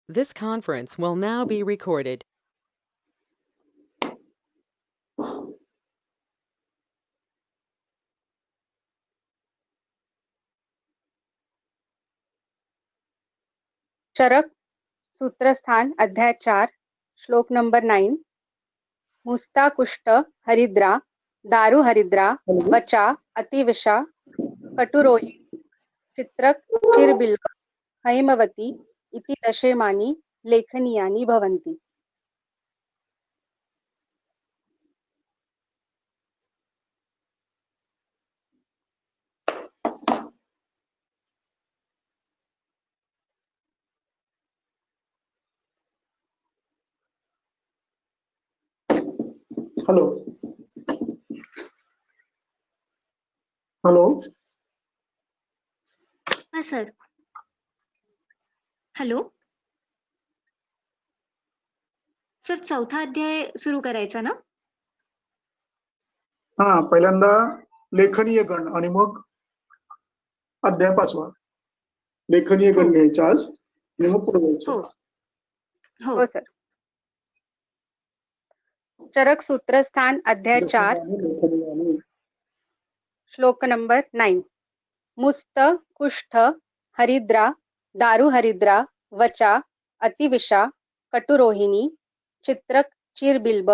This conference will now be recorded. चरक सूत्रस्थान अध्याय 4 श्लोक number 9 मुस्ता कुष्ठ हरिद्रा दारु हरिद्रा वचा अतिविषा कटुरोहि चित्रक चिरबिल्व हैमवती इति दशेमानि लेखनीयानि भवन्ति। हेलो हेलो हाँ सर। हॅलो सर, चौथा अध्याय सुरू करायचा ना? हा, पहिल्यांदा लेखनीय गण आणि मग अध्याय 5वा लेखनीय गण घ्यायचा आज आणि मग पुढे जायचं। हो सर। चरक सूत्रस्थान अध्याय 4 श्लोक नंबर 9 मुस्त कुष्ठ हरिद्रा दारु हरिद्रा वचा अतिविषा कटुरोहिणी चित्रक चिरबिल्ब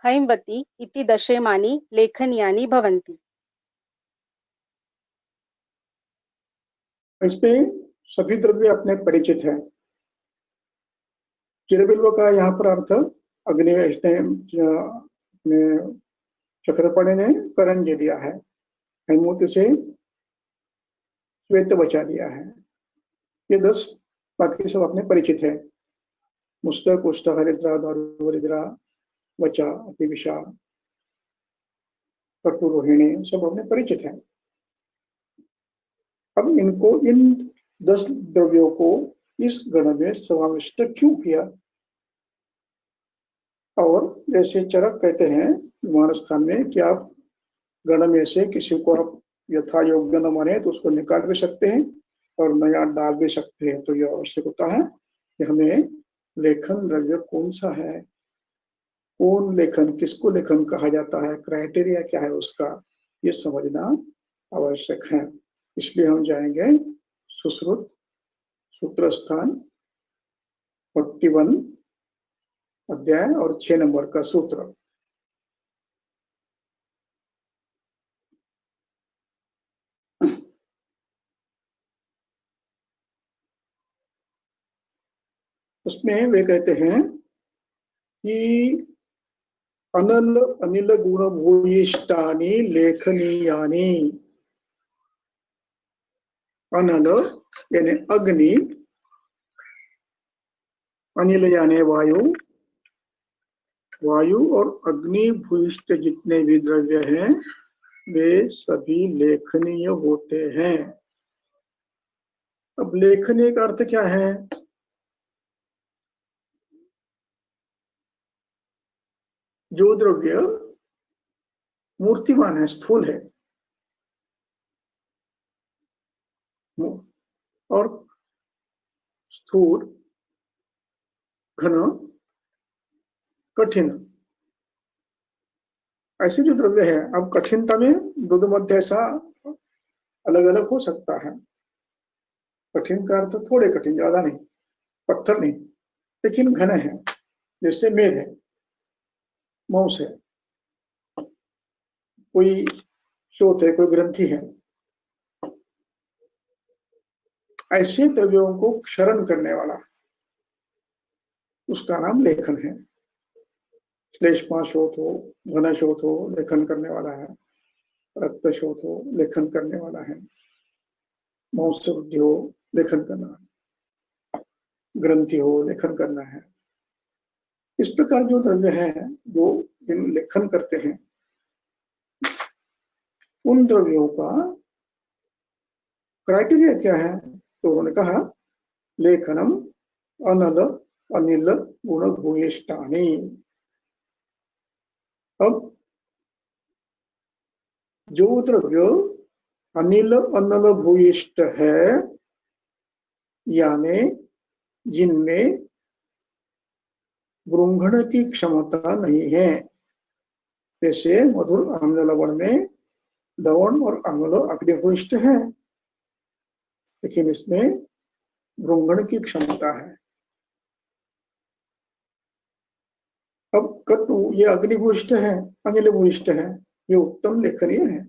हैमवती इति दशेमानि लेखनीयानि भवन्ति। इसमें सभी द्रव्य अपने परिचित हैं। चिरबिल्व का यहाँ पर अर्थ अग्निवेश ने चक्रपाणि ने करंज दिया है, हैमवती से श्वेत बचा दिया है। ये 10 बाकी सब अपने परिचित है। मुस्तक कुष्ठ हरिद्रा दारु हरिद्रा वचा अतिविषा कटुरोहिणी सब अपने परिचित है। अब इनको इन 10 द्रव्यों को इस गण में समाविष्ट क्यों किया? और जैसे चरक कहते हैं विमान स्थान में कि आप गण में से किसी को आप यथा योग्य न माने तो उसको निकाल भी सकते हैं और नया डाल भी सकते हैं। तो यह आवश्यक होता है कि हमें लेखन द्रव्य कौन सा है, कौन लेखन, किसको लेखन कहा जाता है, क्राइटेरिया क्या है उसका, ये समझना आवश्यक है। इसलिए हम जाएंगे सुश्रुत सूत्रस्थान 41 अध्याय और 6 नंबर का सूत्र। उसमें वे कहते हैं कि अनल अनिल गुण भूयिष्टानि लेखनीयानि। अनल यानी अग्नि, अनिल यानी वायु, वायु और अग्नि भूयिष्ठ जितने भी द्रव्य हैं वे सभी लेखनीय होते हैं। अब लेखनीय का अर्थ क्या है? जो द्रव्य मूर्तिमान है, स्थूल है और स्थूल घन कठिन, ऐसे जो द्रव्य है। अब कठिनता में दो मध्य ऐसा अलग अलग हो सकता है। कठिन का अर्थ थोड़े कठिन, ज्यादा नहीं, पत्थर नहीं, लेकिन घन है, जैसे मेद है, मांस है, कोई शोथ है, कोई ग्रंथि है। ऐसे द्रव्यों को क्षरण करने वाला उसका नाम लेखन है। श्लेष्मा शोथ हो, घन शोथ हो, लेखन करने वाला है। रक्त शोथ हो, लेखन करने वाला है। मांस वृद्धि हो, लेखन करना है। ग्रंथि हो, लेखन करना है। इस प्रकार जो द्रव्य है जो इन लेखन करते हैं, उन द्रव्यों का क्राइटेरिया क्या है? तो उन्होंने कहा लेखनम अनल अनिल गुण भूयिष्टानि। अब जो द्रव्य अनिल अनल भूयिष्ठ है, यानी जिनमें गृंघण की क्षमता नहीं है। जैसे मधुर आम्ल लवण में लवण और आम्ल अग्निभूयिष्ठ है, लेकिन इसमें गृंघण की क्षमता है। अब कटु ये अग्निभूयिष्ठ है, अनिलभूयिष्ठ है, ये उत्तम लेखनीय है।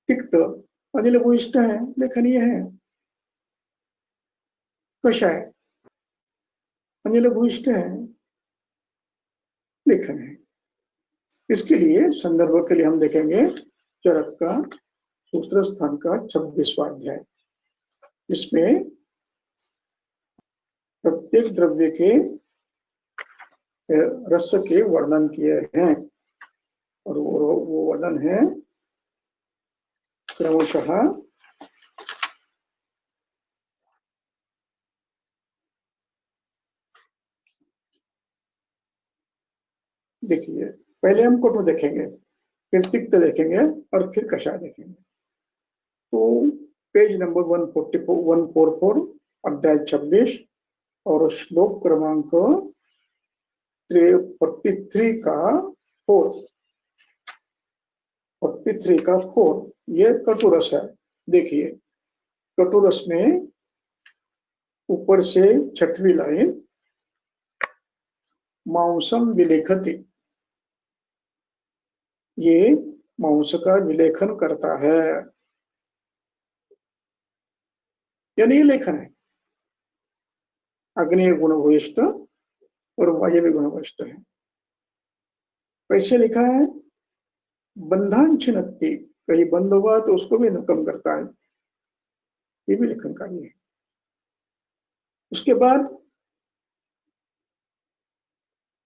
तिक्त अनिलभूयिष्ठ है, लेखनीय है। कषाय अनिलभूयिष्ठ है, लेखन है। इसके लिए संदर्भ के लिए हम देखेंगे चरक का सूत्र स्थान का 26वां अध्याय। इसमें प्रत्येक द्रव्य के रस के वर्णन किए हैं, और वो वर्णन है क्रमशः देखिए, पहले हम कटु देखेंगे, फिर तिक्त देखेंगे और फिर कषाय देखेंगे। तो पेज नंबर 144 अध्याय 26 और श्लोक क्रमांक 43 का 4 ये कटुरस है। देखिए, कटुरस में ऊपर से 6वीं लाइन, मांसम विलेखति, ये मांस का विलेखन करता है, यानी ये लेखन है। अग्नि गुणभूयिष्ठ और वायव्य गुणभूयिष्ठ है। कैसे लिखा है? बंधान छिन्नति, कहीं बंद हुआ तो उसको भी कम करता है, ये भी लेखन कार्य है। उसके बाद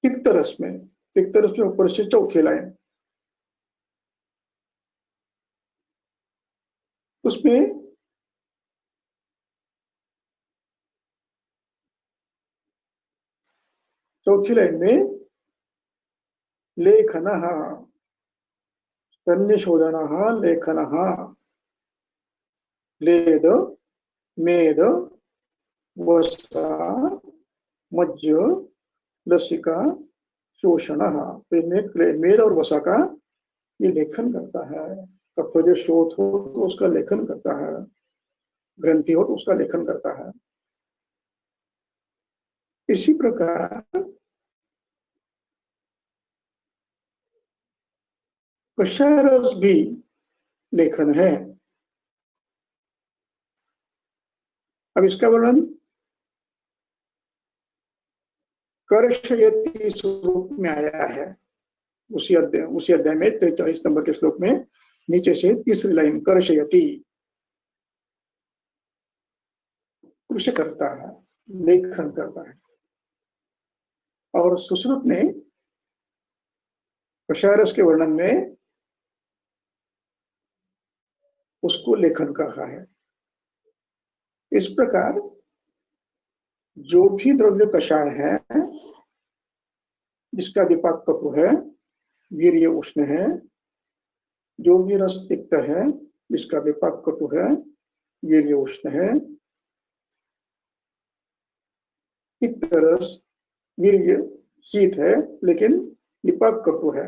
तिक्तरस में ऊपर से 4थी लाइन, उसमें चौथी लाइन में लेखनः, तन्निशोधनः लेखनः, लेद मेद वसा मज्ज लसिका शोषणः, मेद और वसा का ये लेखन करता है। कफज शोथ हो तो उसका लेखन करता है, ग्रंथि हो तो उसका लेखन करता है। इसी प्रकार कषाय रस भी लेखन है। अब इसका वर्णन कर्षयति स्वरूप में आया है, उसी अध्याय में 43 नंबर के श्लोक में नीचे से तीसरी लाइन, कर्षयति, कृष करता है, लेखन करता है। और सुश्रुत ने कषाय रस के वर्णन में उसको लेखन कहा है। इस प्रकार जो भी द्रव्य कषाय है, जिसका विपाक कटु है, वीर्य उष्ण है, जो भी रस तिक्त है, जिसका विपाक कटु है, वीर्य उष्ण है, तिक्त रस वीर्य शीत है, लेकिन विपाक कटु है।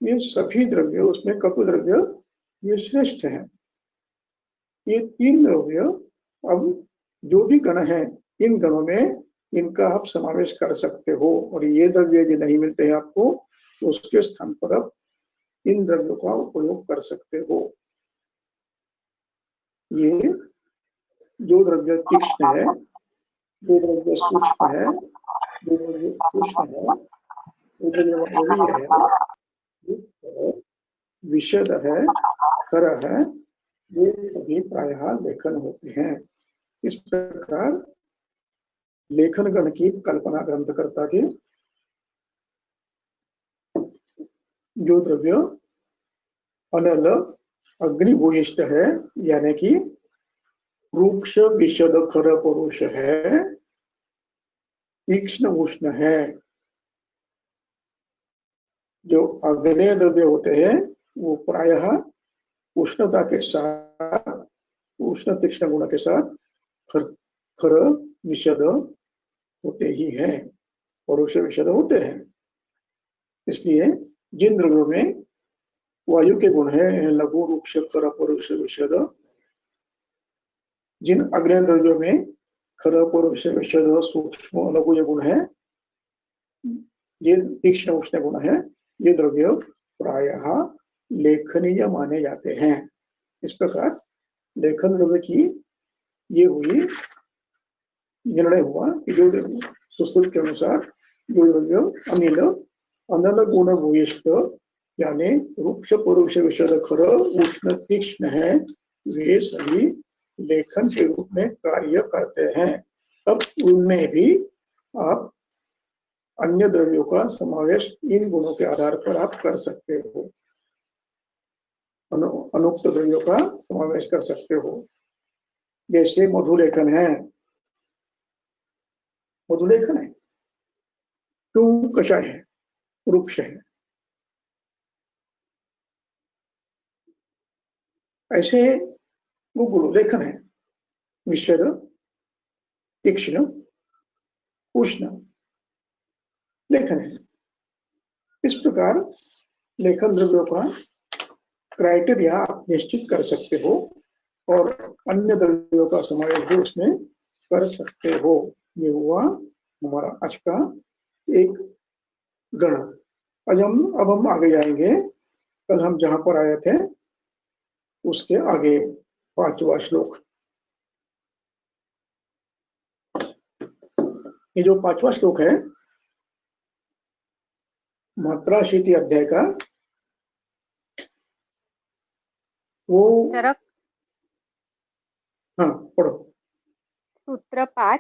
ये सभी द्रव्य, उसमें कटु द्रव्य ये श्रेष्ठ है। ये 3 द्रव्य, अब जो भी गण है, इन गणों में इनका आप समावेश कर सकते हो, और ये द्रव्य यदि नहीं मिलते हैं आपको, तो उसके स्थान पर आप इन द्रव्यों का उपयोग कर सकते हो। ये जो द्रव्य तीक्ष्ण है, जो द्रव्य सूक्ष्म है, जो द्रव्य सूक्ष्म है, जो द्रव्य वायवीय है, विशद है, खर है, ये सभी प्रायः लेखन होते हैं। इस प्रकार लेखन गण की कल्पना ग्रंथकर्ता की, जो द्रव्य अनल अग्निभूयिष्ठ है, यानी कि रूक्ष विशद खर पुरुष है, तीक्ष्ण उष्ण है, जो अग्नेय द्रव्य होते हैं वो प्रायः उष्णता के साथ, उष्ण तीक्ष्ण गुण के साथ खर खर विशद होते ही हैं, परोक्ष विशद होते हैं। इसलिए जिन द्रव्यों में वायु के गुण है, लघु रूक्ष खर परोक्ष विशद, जिन अग्नि द्रव्यों में खर परोक्ष विशद सूक्ष्म लघु ये गुण है, ये तीक्ष्ण उष्ण गुण है, ये द्रव्य प्रायः लेखनीय माने जाते हैं। इस प्रकार लेखन द्रव्य की ये हुई निर्णय हुआ कि जो सुश्रुत के अनुसार जो द्रव्य अनिल अनल गुण भूयिष्ठ यानी रूक्ष परोक्ष विशद खर उष्ण तीक्ष्ण है, वे सभी लेखन के रूप में कार्य करते हैं। अब उनमें भी आप अन्य द्रव्यों का समावेश इन गुणों के आधार पर आप कर सकते हो, अनुक्त द्रव्यों का समावेश कर सकते हो। जैसे मधुलेखन है, मधुलेखन है क्यों, कषाय है, वृक्ष है। ऐसे वो गुण लेखन है, विशद तीक्ष्ण उष्ण लेखन है। इस प्रकार लेखन द्रव्यों का क्राइटेरिया आप निश्चित कर सकते हो और अन्य द्रव्यों का समावेश भी उसमें कर सकते हो। ये हुआ हमारा आज का एक गण। अब हम आगे जाएंगे। कल हम जहां पर आए थे उसके आगे 5वां श्लोक। ये जो 5वां श्लोक है मात्राशीति अध्याय का, वो चरक हाँ पढ़ो। सूत्र 5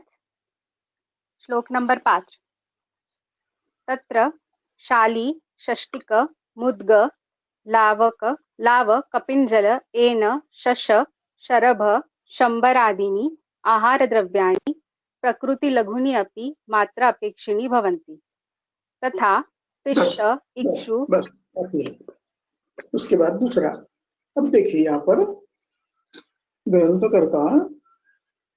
श्लोक नंबर 5। तत्र शाली षष्टिक मुद्ग लाव कपिंजल एन शश शरभ शंबरादीनि आहारद्रव्याणि प्रकृतिलघूनि अपि मात्रा अपेक्षिणी भवन्ति तथा पिष्ट इक्षु। बस उसके बाद दूसरा। अब देखिए यहाँ पर ग्रंथकर्ता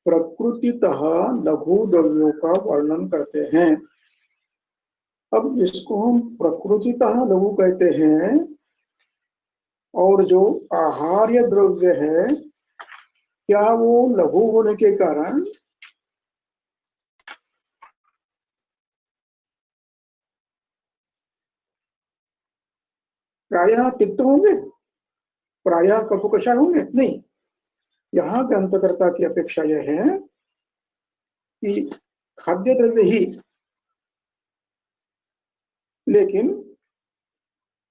प्रकृतितः लघु द्रव्यों का वर्णन करते हैं। अब इसको हम प्रकृतितः लघु कहते हैं और जो आहार्य द्रव्य है क्या वो लघु होने के कारण प्रायः तिक्त होंगे, प्रायः कटुकषाय होंगे? नहीं, यहाँ ग्रंथकर्ता की अपेक्षा यह है कि खाद्य द्रव्य ही, लेकिन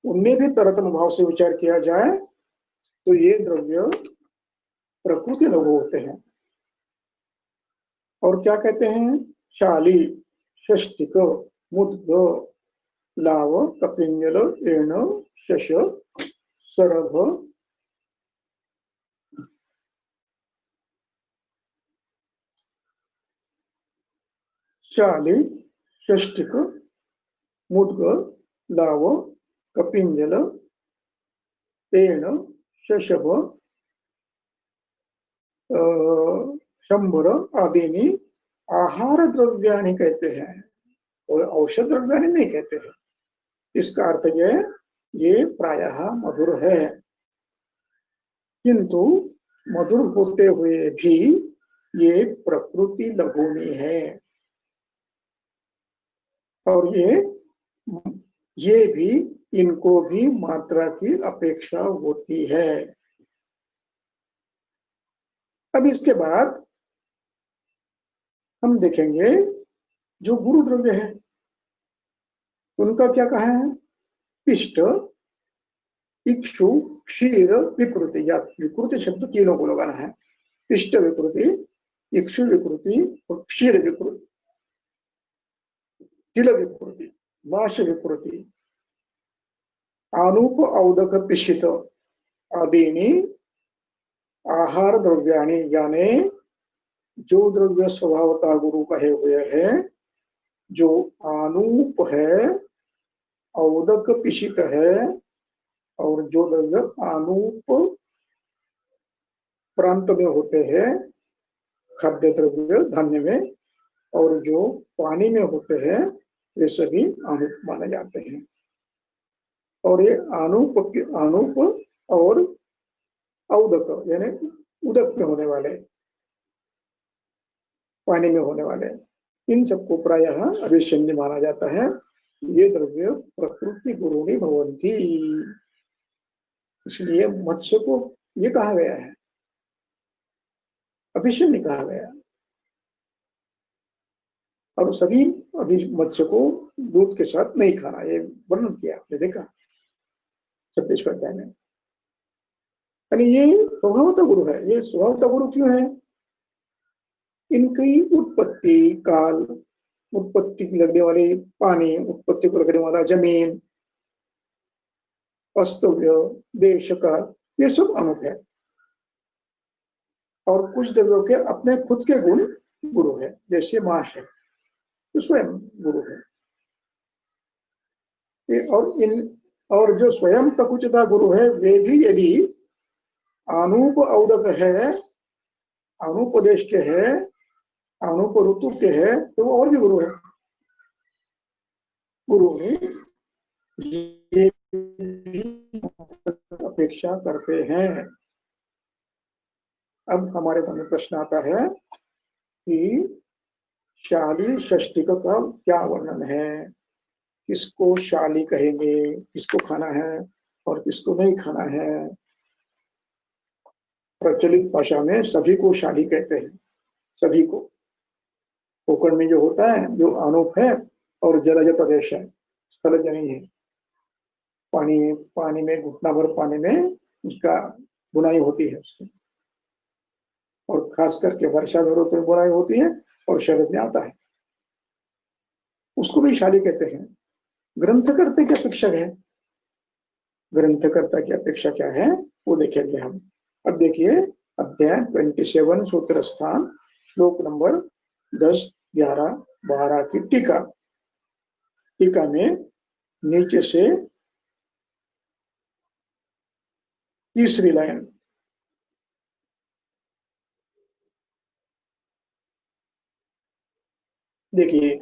उनमें भी तरतम भाव से विचार किया जाए तो ये द्रव्य प्रकृति लघु होते हैं। और क्या कहते हैं? शाली षष्टिक मुद्ग लाव कपिंजल एण शश शरभ शाली षष्टिक मुद्ग लाव कपिंजल एण शशभ शंबर आदि आहार द्रव्याणि कहते हैं और औषध द्रव्याणि नहीं कहते हैं। इसका अर्थ ये प्रायः मधुर है, किंतु मधुर होते हुए भी ये प्रकृति लघुनी है और ये भी इनको भी मात्रा की अपेक्षा होती है। अब इसके बाद हम देखेंगे जो गुरु द्रव्य है उनका क्या कहा है? पिष्ट इक्षु क्षीर विकृति, या विकृति शब्द तीनों को लगाना है। पिष्ट विकृति, इक्षु विकृति और क्षीर विकृति, तिल विकृति, वाश विकृति, आनूप औदक पिशित आदि आहार द्रव्याणि, यानी जो द्रव्य स्वभावतः गुरु कहे हुए हैं, जो आनूप है, औदक पिशित है और जो द्रव्य आनूप प्रांत में होते हैं खाद्य द्रव्य धान्य में, और जो पानी में होते हैं वे सभी आनूप माने जाते हैं। और ये आनूप और औदक यानी उदक में होने वाले, पानी में होने वाले, इन सबको प्रायः अभिषेच्य माना जाता है। ये द्रव्य प्रकृति गुरुणी भवन्ति, इसलिए मत्स्य को ये कहा गया है, अभिषेच्य कहा गया। और सभी मत्स्य को दूध के साथ नहीं खाना, ये वर्णन किया आपने देखा 26वें अध्याय में। यानी ये स्वभावतः गुरु है। ये स्वभावतः गुरु क्यों है? इनकी उत्पत्ति काल, उत्पत्ति की लगने वाली पानी, उत्पत्ति को लगने वाला जमीन, वास्तव्य, देश का, ये सब अनुभव है। और कुछ द्रव्यों के अपने खुद के गुण गुरु है, जैसे मांस है तो स्वयं गुरु है। और जो स्वयं प्रकृतिता गुरु है वे भी यदि आनूप औदक है, अनुपदेश के है, अनुप ऋतु के है, तो और भी गुरु है। गुरु ये अपेक्षा करते हैं। अब हमारे मन में प्रश्न आता है कि शाली षष्टिक का क्या वर्णन है, किसको शाली कहेंगे, किसको खाना है और किसको नहीं खाना है। प्रचलित भाषा में सभी को शाली कहते हैं, सभी को। कोकण में जो होता है, जो आनूप है और जलज प्रदेश है, स्थलज नहीं है, पानी में घुटना भर पानी में उसका बुनाई होती है उसकी, और खास करके वर्षा ऋतु में बुनाई होती है और शरद में आता है, उसको भी शाली कहते हैं। ग्रंथकर्ता की अपेक्षा है, ग्रंथकर्ता की अपेक्षा क्या है वो देखेंगे हम। अब देखिए अध्याय 27 सूत्र स्थान श्लोक नंबर 10, 11, 12 की टीका। टीका में नीचे से तीसरी लाइन, देखिए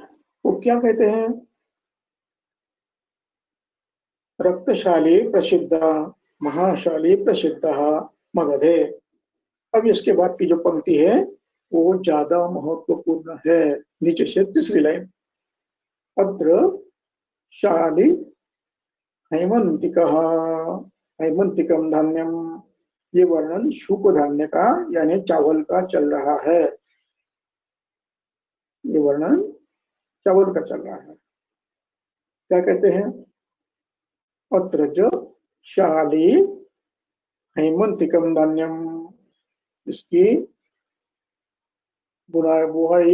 वो क्या कहते हैं, रक्तशाली प्रसिद्धा महाशाली प्रसिद्ध मगधे। अब इसके बाद की जो पंक्ति है वो ज्यादा महत्वपूर्ण है। नीचे से तीसरी लाइन, अत्र शाली हैमंतिकम धान्यम, ये वर्णन शुक धान्य का यानी चावल का चल रहा है। ये वर्णन चावल का चल रहा है। क्या कहते हैं, अत्र जो शाली हैमंतिकम धान्यम, इसकी बुआई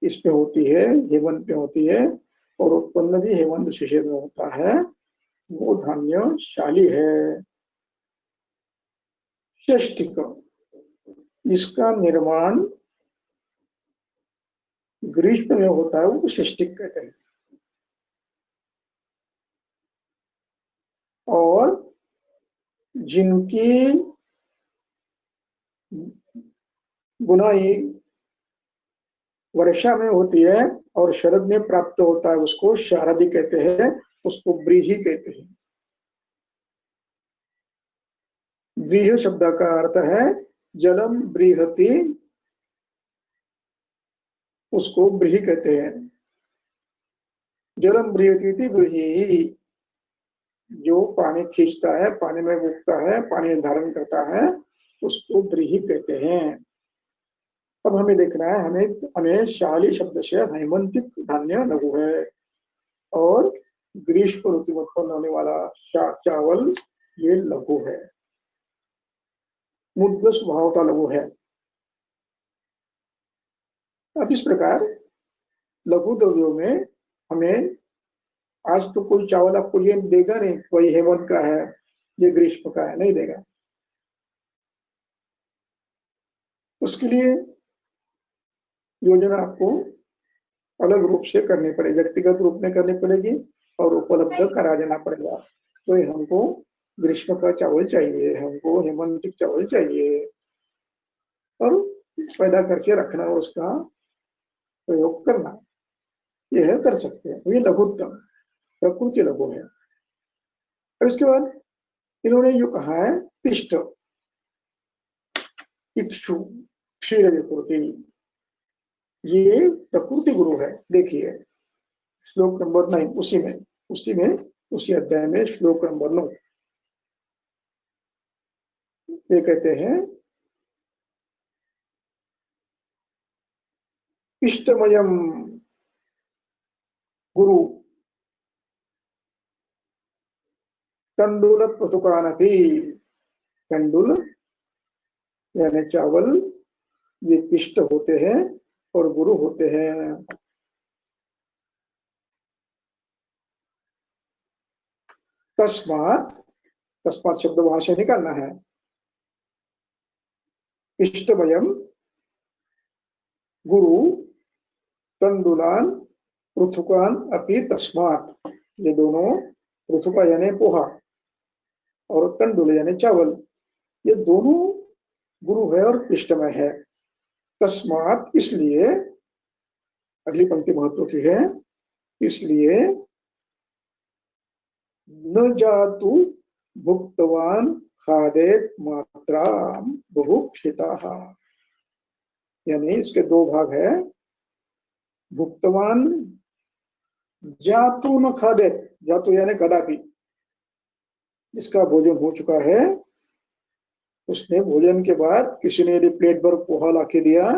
इसमें होती है, हेमंत में होती है, और उत्पन्न भी हेमंत शिशिर में होता है, वो धान्य शाली है। षष्टिक, इसका निर्माण ग्रीष्म में होता है, वो षष्टिक कहते हैं। और जिनकी बुनाई वर्षा में होती है और शरद में प्राप्त होता है, उसको शारदी कहते हैं, उसको व्रीहि कहते हैं। व्रीहि शब्द का अर्थ है जलम बृहति, उसको व्रीहि कहते हैं। जलम बृहति व्रीहि, जो पानी खींचता है, पानी में उगता है, पानी धारण करता है, उसको व्रीहि कहते हैं। अब हमें देखना है, हमें शाली शब्द से हैमंतिक धान्य लघु है, और ग्रीष्म ऋतु में उत्पन्न होने वाला चावल ये लघु है, मुद्द स्वभावता लघु है। अब इस प्रकार लघु द्रव्यों में हमें आज तो कोई चावल आपको ये देगा नहीं, कोई हेमंत का है, ये ग्रीष्म का है, नहीं देगा। उसके लिए योजना आपको अलग रूप से करनी पड़ेगी, व्यक्तिगत रूप में करनी पड़ेगी और उपलब्ध करा देना पड़ेगा। तो हमको ग्रीष्म का चावल चाहिए, हमको हेमंतिक चावल चाहिए, और पैदा करके रखना और उसका प्रयोग करना, यह है कर सकते हैं। ये लघुत्तम प्रकृति लघु है। और इसके बाद इन्होंने जो कहा है पिष्ट, इक्षु, क्षीर विकृति, ये प्रकृति गुरु है। देखिए श्लोक नंबर 9, उसी अध्याय में श्लोक नंबर 9 ये कहते हैं पिष्टमयम गुरु तंडुल पथुकानपि, तंडुल यानी चावल ये पिष्ट होते हैं और गुरु होते हैं। तस्मात्, तस्मात् शब्द वहां से निकालना है। पिष्टमयम गुरु तंडुलान पृथुकान अपि तस्मात्, ये दोनों पृथुका यानी पोहा और तंडुल यानी चावल, ये दोनों गुरु है और पिष्टमय है। तस्मात् इसलिए, अगली पंक्ति महत्व की है, इसलिए न जातु भुक्तवान खादेत मात्रा बुभुक्षिताः, यानी इसके दो भाग है। भुक्तवान जातु न खादेत, जातु यानी कदापि, जिसका भोजन हो चुका है उसने भोजन के बाद किसी ने यदि प्लेट भर पोहा ला के दिया,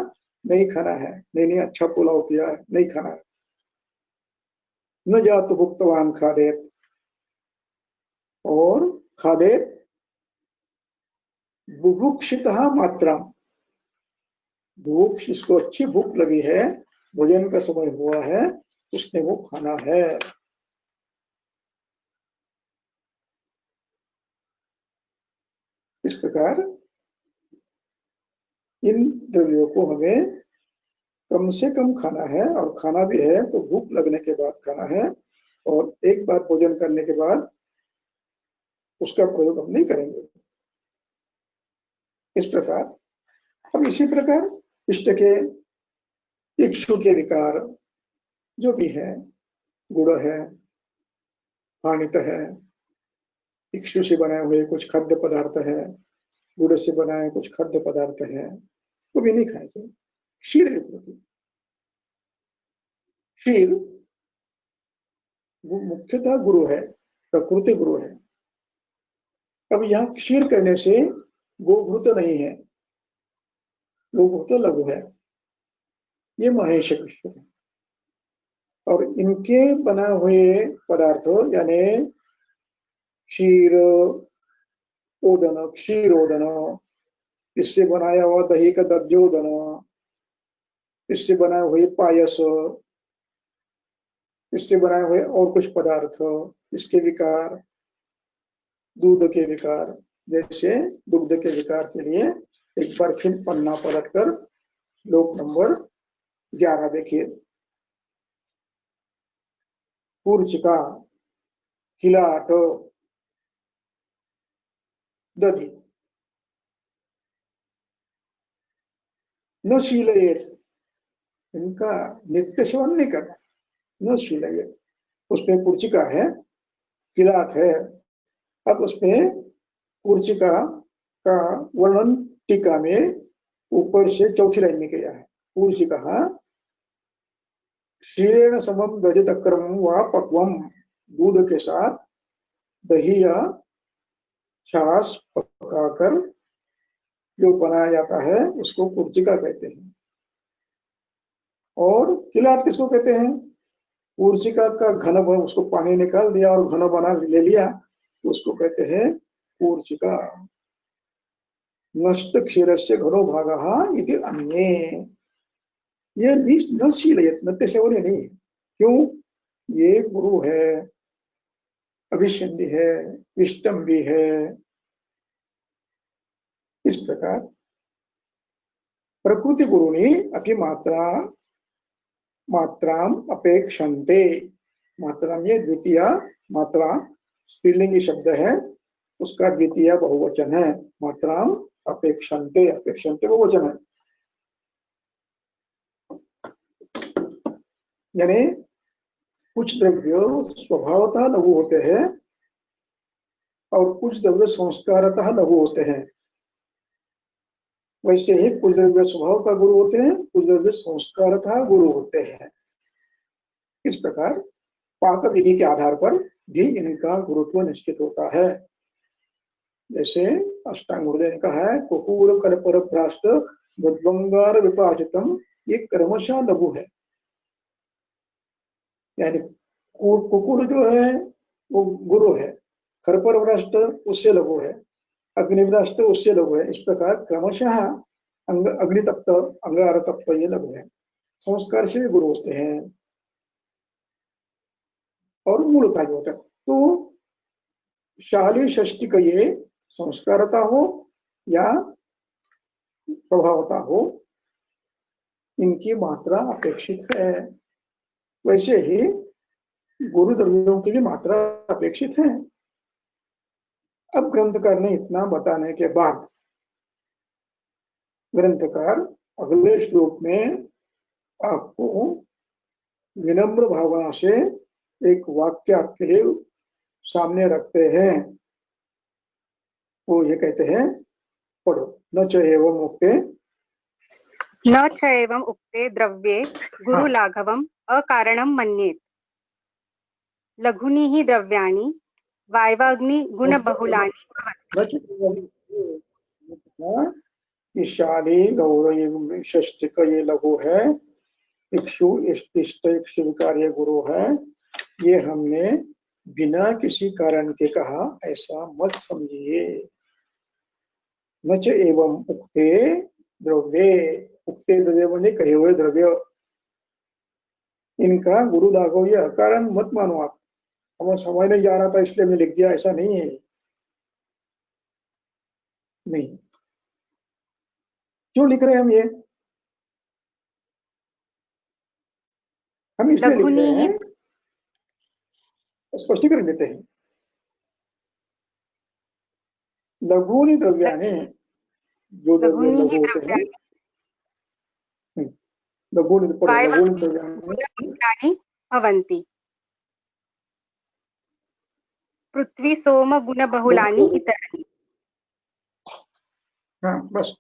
नहीं खाना है, नहीं अच्छा पुलाव किया है, नहीं खाना है। न जातु भुक्तवान खादेत, और खादेत बुभुक्षितः मात्रा, भूख, जिसको अच्छी भूख लगी है, भोजन का समय हुआ है, उसने वो खाना है। इस प्रकार इन द्रव्यों को हमें कम से कम खाना है, और खाना भी है तो भूख लगने के बाद खाना है, और एक बार भोजन करने के बाद उसका प्रयोग हम नहीं करेंगे। इस प्रकार अब इसी प्रकार इष्ट के, इक्षु के विकार जो भी है, गुड़ है, हानित है, इक्षु से बनाए हुए कुछ खाद्य पदार्थ है, गुड़ से बनाए कुछ खाद्य पदार्थ है, वो भी नहीं खाएंगे। क्षीर विकृति, क्षीर वो मुख्यतः गुरु है, प्रकृति गुरु है। अब यहाँ क्षीर कहने से गोघृत नहीं है, गोघृत लघु है, ये महेश कृष्ण है। और इनके बना हुए पदार्थ यानी क्षीर ओदन, क्षीर ओदन, इससे बनाया हुआ दही का दध्योदन, इससे बनाए हुए पायस, इससे बनाए हुए और कुछ पदार्थ, इसके विकार, दूध के विकार, जैसे दुग्ध के विकार के लिए एक बार फिर पन्ना पलटकर श्लोक नंबर 11 देखिए। कूर्चिका, किलाट, दधि न शीलयेत, इनका नित्य सेवन नहीं करना। न शीलयेत, उसमें कुर्चिका है, किलाट है। अब उसमें कुर्चिका का वर्णन टीका में ऊपर से चौथी लाइन में किया है। कुर्चिका क्षीरेण समम दधित क्रमम व पक्वम, दूध के साथ दही या छाछ पकाकर जो बनाया जाता है उसको कुर्चिका कहते हैं। और किलाट किसको कहते हैं? कुर्चिका का घन, उसको पानी निकाल दिया और घन बना ले लिया, उसको कहते हैं कुर्चिका। नष्ट क्षीरस्य घनो भागः इति अन्ये, ये न शीलयेत, नित्य सेवन नहीं है। क्यों? ये गुरु है, अभिषिद्धि है, इष्टम भी है। इस प्रकार प्रकृति गुरुनि अपि मात्राम अपेक्षन्ते, मात्रा ये द्वितीय मात्रा स्त्रीलिंगी शब्द है, उसका द्वितीय बहुवचन है। मात्राम अपेक्षन्ते, अपेक्षन्ते बहुवचन है। यानी कुछ द्रव्य स्वभावतः लघु होते हैं और कुछ द्रव्य संस्कारतः लघु होते हैं। वैसे ही कुछ द्रव्य स्वभावतः गुरु होते हैं, कुछ द्रव्य संस्कारतः गुरु होते हैं। इस प्रकार पाक विधि के आधार पर भी इनका गुरुत्व निश्चित होता है। जैसे अष्टांग हृदय ने कहा है, कुकूल कल्पर भ्राष्ट बुद्वंगार विपाजितम, ये क्रमशः लघु है। यानी कुकुल जो है वो गुरु है, खरपर भ्रष्ट उससे लघु है, अग्निभ्रष्ट उससे लघु है। इस प्रकार क्रमशः अग्नितप्त अंगार तप्त ये लघु है। संस्कार से भी गुरु होते हैं और मूलता भी होता है। तो शाली षष्टि का ये संस्कारता हो या प्रभावता हो, इनकी मात्रा अपेक्षित है। वैसे ही गुरु द्रव्यों की भी मात्रा अपेक्षित है। अब ग्रंथकार ने इतना बताने के बाद ग्रंथकार अगले श्लोक में आपको विनम्र भावना से एक वाक्य आपके लिए सामने रखते हैं। वो ये कहते हैं, पढ़ो। न च एवं उक्ते, न च एवं उक्ते द्रव्ये गुरु लाघवम् अकारणं मन्येत। लघुनि हि द्रव्याणि वायवाग्नि गुणबहुलानि भवन्ति। शाली गौरव षष्टिक ये लघु है, इक्षु इष्ट इक्षुविकार ये गुरु है। ये हमने बिना किसी कारण के कहा, ऐसा मत समझिए। न च एवं उक्ते द्रव्ये, उक्ते द्रव्य बने कहे हुए द्रव्य, इनका गुरु लाघव ये अकारण मत मानो आप। हमें समझ नहीं जा रहा था इसलिए मैं लिख दिया, ऐसा नहीं है। नहीं, क्यों लिख रहे हैं हम ये? हम इसलिए लिख रहे हैं, स्पष्टीकरण देते हैं। लघुनि द्रव्याणि, जो द्रव्य लघु होते हैं, लघुनि द्रव्याणि भवन्ति। पृथ्वी सोम गुण बहुलानि इतराणि। हाँ, बस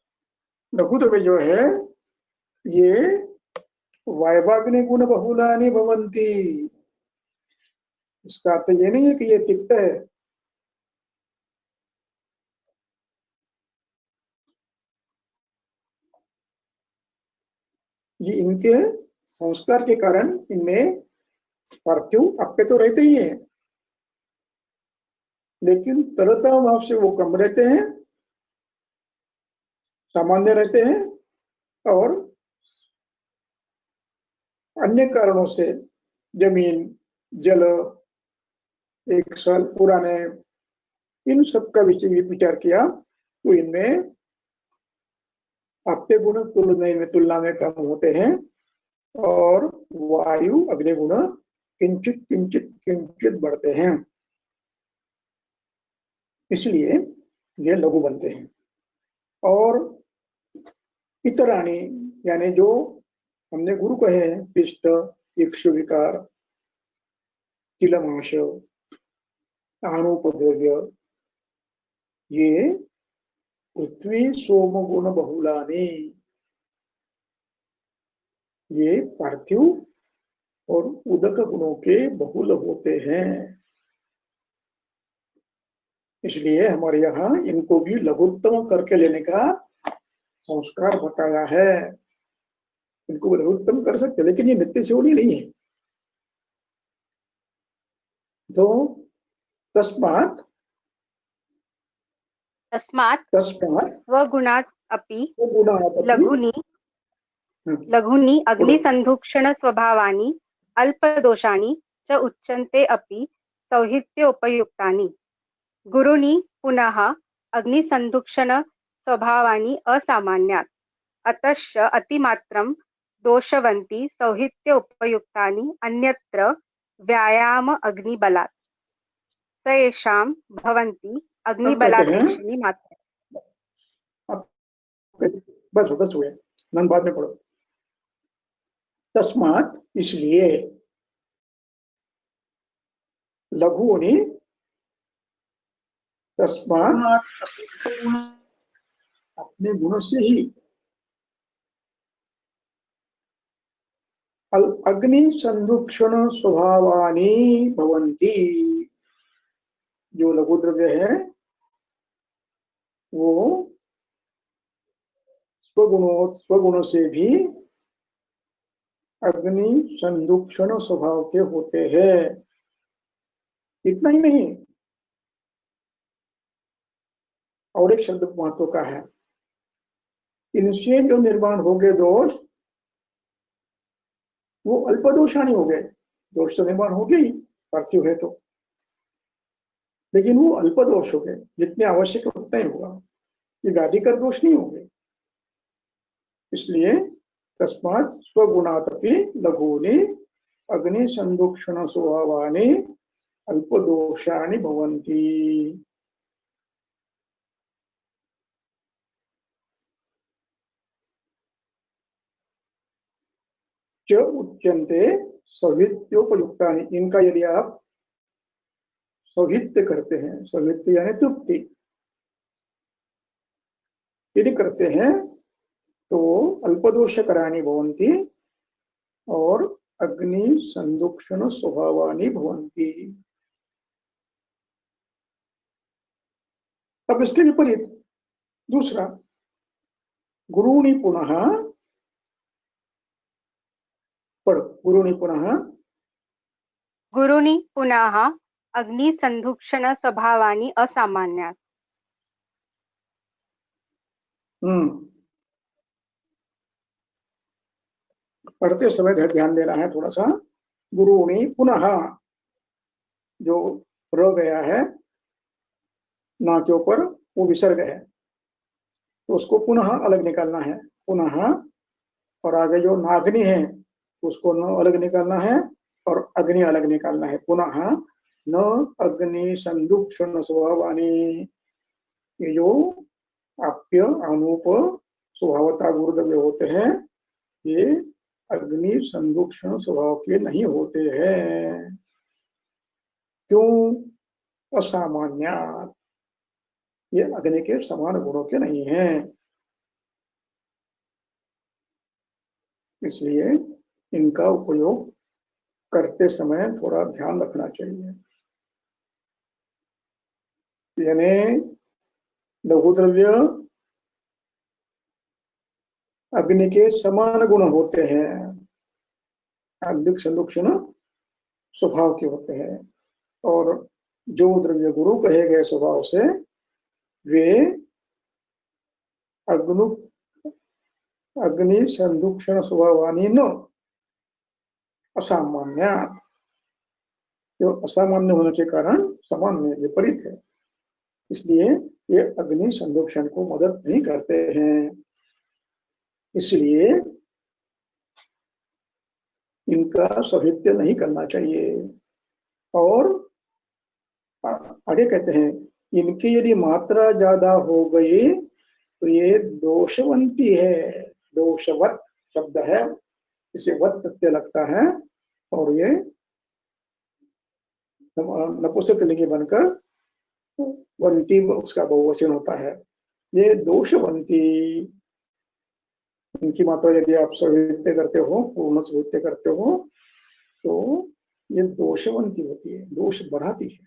लघु द्रव्य जो है ये वायवाग्नि गुण बहुलानि भवन्ति। इसका अर्थ ये नहीं है कि ये तिक्त है। ये इनके संस्कार के कारण इनमें पार्थिव अपे तो रहते ही हैं, लेकिन तरलता भाव से वो कम रहते हैं, सामान्य रहते हैं, और अन्य कारणों से जमीन, जल, एक साल पुराने, इन सब का विचार किया तो इनमें अपे गुण तुलना में कम होते हैं, और वायु अग्नि गुण किंचित किंचित किंचित बढ़ते हैं। इसलिए ये लघु बनते हैं। और इतराणी यानी जो हमने गुरु कहे हैं, पिष्ट, इक्षु विकार, तिलमाश, आणुपद्रव्य, ये पृथ्वी सोम गुण बहुलानि, ये पार्थिव और उदक गुणों के बहुल होते हैं। इसलिए हमारे यहाँ इनको भी लघुत्तम करके लेने का संस्कार बताया है। इनको लघुत्तम कर सकते, लेकिन ये नित्य सेवनी नहीं है। तो तस्मात् स्वगुणात् अपि लघुनि अग्निसंधुक्षण स्वभावानि अल्पदोषानि च उच्यन्ते अपि सौहित्योपयुक्तानि। गुरुनि पुनः अग्निसंधुक्षण स्वभावानि असामान्यात्, अतश्च अतिमात्रं दोषवन्ति सौहित्योपयुक्तानि अन्यत्र व्यायाम अग्निबलात्। तेषां भवन्ति अग्निबलापेक्षिणी मात्रा। बस हुए, बाद में पढ़ो। तस्मात् इसलिए, लघुनि तस्मात् अपने गुण से ही अग्नि संदुक्षण स्वभावानि भवन्ति। जो लघु द्रव्य है वो स्वगुणों से भी अग्नि संदुक्षण स्वभाव के होते हैं। इतना ही नहीं, और एक शब्द महत्व का है, इनसे जो निर्माण हो गए दोष वो अल्प दोषानी हो गए। दोष तो निर्माण हो गए ही पार्थिव है तो, लेकिन वो अल्प दोष हो गए, जितने आवश्यक उतना ही होगा, ये व्याधिकर दोष नहीं होंगे। इसलिए तस्मात् स्वगुणातपि लघूनि अग्नि संदुक्षण स्वभावानि अल्प दोषानि भवन्ति। च उच्यन्ते सौहित्योपयुक्तानि। इनका यदि आप सौहित्य करते हैं, सौहित्य यानी तृप्ति यदि करते हैं तो अल्पदोषकराणि भवन्ति और अग्नि संदुक्षण स्वभावानि भवन्ति। अब इसके विपरीत दूसरा, गुरुणि पुनः पढ़, गुरुणि पुनः गुरुनि पुनः अग्नि संदुक्षण स्वभावानि असामान्यात्। पढ़ते समय ध्यान देना है थोड़ा सा। गुरुणि पुनः, जो र गया है ना के ऊपर वो विसर्ग है, तो उसको पुनः अलग निकालना है, पुनः। और आगे जो नाग्नि है उसको न अलग निकालना है और अग्नि अलग निकालना है। पुनः न अग्नि संदुक्षण स्वभावानि, ये जो आप्य अनूप स्वभावता गुरुद्रव्य होते हैं ये अग्नि संदुक्षण स्वभाव के नहीं होते हैं। क्यों? असामान्य, ये अग्नि के समान गुणों के नहीं हैं, इसलिए इनका उपयोग करते समय थोड़ा ध्यान रखना चाहिए। यानी लघु द्रव्य अग्नि के समान गुण होते हैं, अधिक संदुक्षण स्वभाव के होते हैं, और जो द्रव्य गुरु कहे गए स्वभाव से वे अग्नि संदुक्षण स्वभावानि न असामान्य, जो असामान्य होने के कारण सामान्य विपरीत है, इसलिए ये अग्नि संदुक्षण को मदद नहीं करते हैं। इसलिए इनका सौहित्य नहीं करना चाहिए। और आगे कहते हैं, इनकी यदि मात्रा ज्यादा हो गई तो ये दोषवंती है। दोषवत शब्द है, इसे वत प्रत्यय लगता है और ये नपुंसकलिंगी बनकर वंती उसका बहुवचन होता है। ये दोषवंती, इनकी मात्रा यदि आप सौहित्य करते हो, पूर्ण सौहित्य करते हो, तो ये दोषवंती होती है, दोष बढ़ाती है,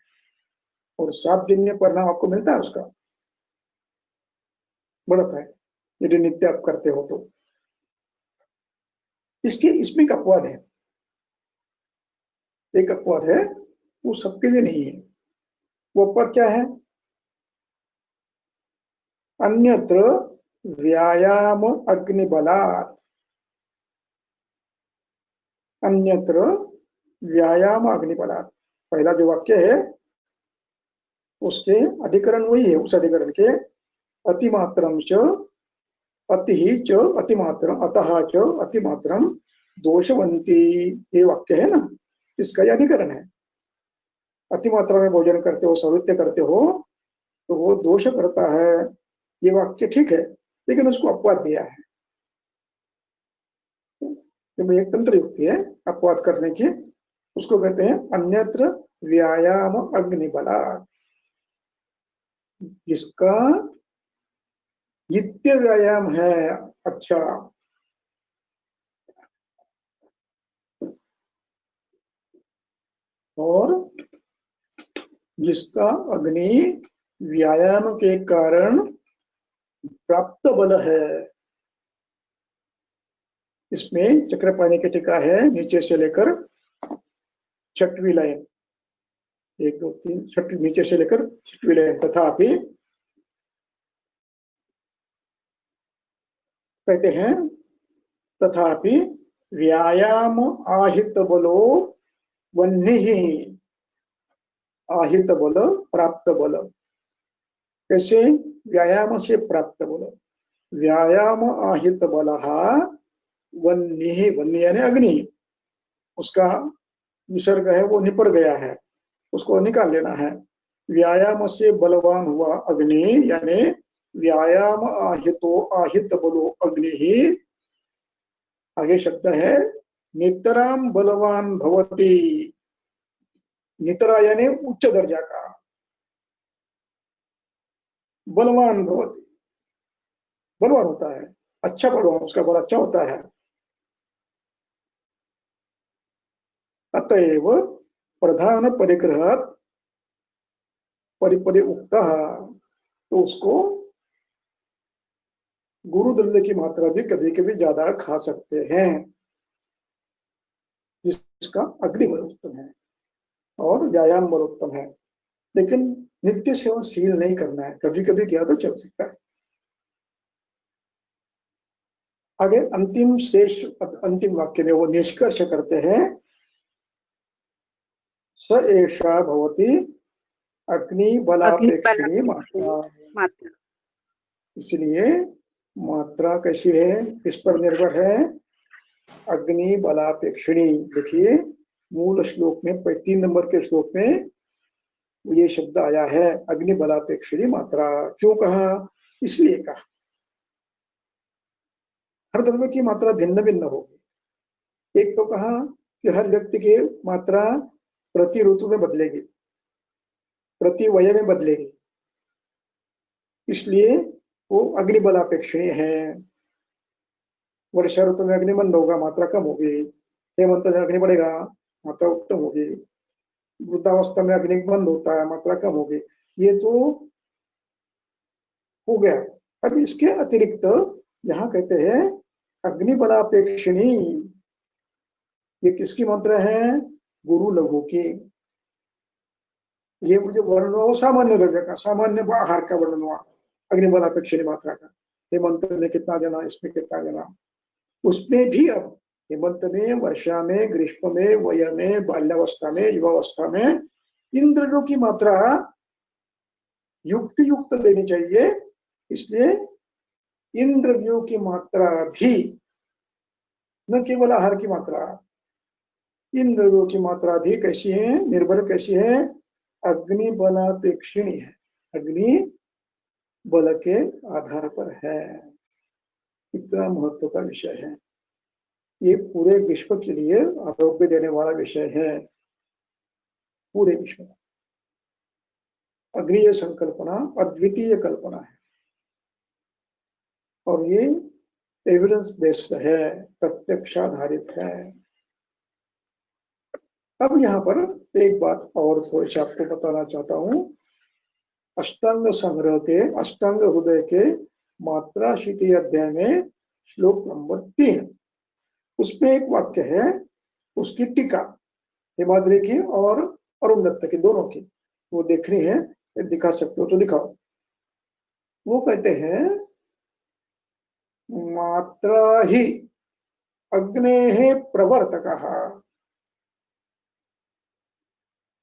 और 7 दिन में परिणाम आपको मिलता है उसका, बढ़ता है यदि नित्य आप करते हो तो। इसमें एक अपवाद है, एक अपवाद है, वो सबके लिए नहीं है। वो अपवाद क्या है? अन्यत्र व्यायाम अग्निबलात्, अन्यत्र व्यायाम अग्निबलात्, पहला जो वाक्य है उसके अधिकरण वही है, उस अधिकरण के अतिमात्रम च अति च अतिमात्रम अतः च अतिमात्रम दोषवंती, ये वाक्य है ना, इसका यह अधिकरण है। अतिमात्रा में भोजन करते हो, सौहित्य करते हो तो वो दोष करता है, ये वाक्य ठीक है, लेकिन उसको अपवाद दिया है। ये एक तंत्र युक्ति है अपवाद करने की, उसको कहते हैं अन्यत्र व्यायाम अग्निबला, जिसका नित्य व्यायाम है। अच्छा, और जिसका अग्नि व्यायाम के कारण प्राप्त बल है। इसमें चक्रपाणी की टीका है, नीचे से लेकर छठवीं लाइन, 1 2 3 छठवीं, नीचे से लेकर छठवीं लाइन। तथापि कहते हैं, तथापि व्यायाम आहित बलो वह्नि, आहित बल प्राप्त बल। कैसे? व्यायाम से प्राप्त बल, व्यायाम आहित बल वह्नि, वह्नि यानी अग्नि, उसका विसर्ग है वो निपर गया है, उसको निकाल लेना है। व्यायाम से बलवान हुआ अग्नि, यानी व्यायाम आहितो आहित बलो अग्नि ही, आगे शब्द है नितराम बलवान भवति, नितरा यानी उच्च दर्जा का, बलवान भवति बलवान होता है, अच्छा बलवान, उसका बल अच्छा होता है। अतएव प्रधान परिग्रहात परिपरि उक्त, तो उसको गुरु द्रव्य की मात्रा भी कभी कभी ज्यादा खा सकते हैं, जिसका अग्नि बल उत्तम है और व्यायाम बल उत्तम है। लेकिन नित्य सेवन शील नहीं करना है, कभी कभी किया तो चल सकता है। आगे अंतिम शेष, अंतिम वाक्य में वो निष्कर्ष करते हैं, स एषा भवति अग्नि बलापेक्षिणी मात्रा। इसलिए मात्रा कैसी है, किस पर निर्भर है? अग्नि बलापेक्षिणी। देखिए मूल श्लोक में 3 नंबर के श्लोक में ये शब्द आया है, अग्नि बलापेक्षिणी मात्रा। क्यों कहा? इसलिए कहा हर द्रव्य की मात्रा भिन्न भिन्न होगी। एक तो कहा कि हर व्यक्ति की मात्रा प्रति ऋतु में बदलेगी, प्रति वय में बदलेगी, इसलिए वो अग्नि बलापेक्षिणी है। वर्षा ऋतु में अग्नि मंद होगा, मात्रा कम होगी। हेमंत में अग्नि बढ़ेगा, मात्रा उत्तम होगी। वृद्धावस्था में अग्नि बंद होता है, मात्रा कम होगी। ये तो हो गया। अब इसके अतिरिक्त यहाँ कहते हैं अग्नि बलापेक्षिणी, ये किसकी मात्रा है? गुरु लघु की। ये मुझे वर्णन हुआ सामान्य द्रव्य का, सामान्य आहार का वर्णन हुआ अग्नि बलापेक्षिणी मात्रा का। हेमंत में कितना देना, इसमें कितना देना, उसमें भी अब हेमंत में, वर्षा में, ग्रीष्म में, वय में, बाल्यावस्था में, युवावस्था में इन द्रव्यों की मात्रा युक्त युक्त लेनी चाहिए। इसलिए इन द्रव्यों की मात्रा भी, न केवल आहार की मात्रा, इन द्रव्यों की मात्रा भी कैसी है, निर्भर कैसी है? अग्नि बलापेक्षिणी है, अग्नि बल के आधार पर है। इतना महत्व का विषय है, ये पूरे विश्व के लिए आरोग्य देने वाला विषय है। पूरे विश्व में अग्नि संकल्पना अद्वितीय कल्पना है, और ये एविडेंस बेस्ड है, प्रत्यक्षाधारित है। अब यहाँ पर एक बात और थोड़ी सी आपको बताना चाहता हूँ। अष्टांग संग्रह के, अष्टांग हृदय के मात्रा शीति अध्याय में श्लोक नंबर 3, उसमें एक वाक्य है, उसकी टीका हिमाद्री की और अरुण दत्त की, दोनों की, वो देखनी है, दिखा सकते हो तो दिखाओ। वो कहते हैं मात्रा ही अग्नेः प्रवर्तकः,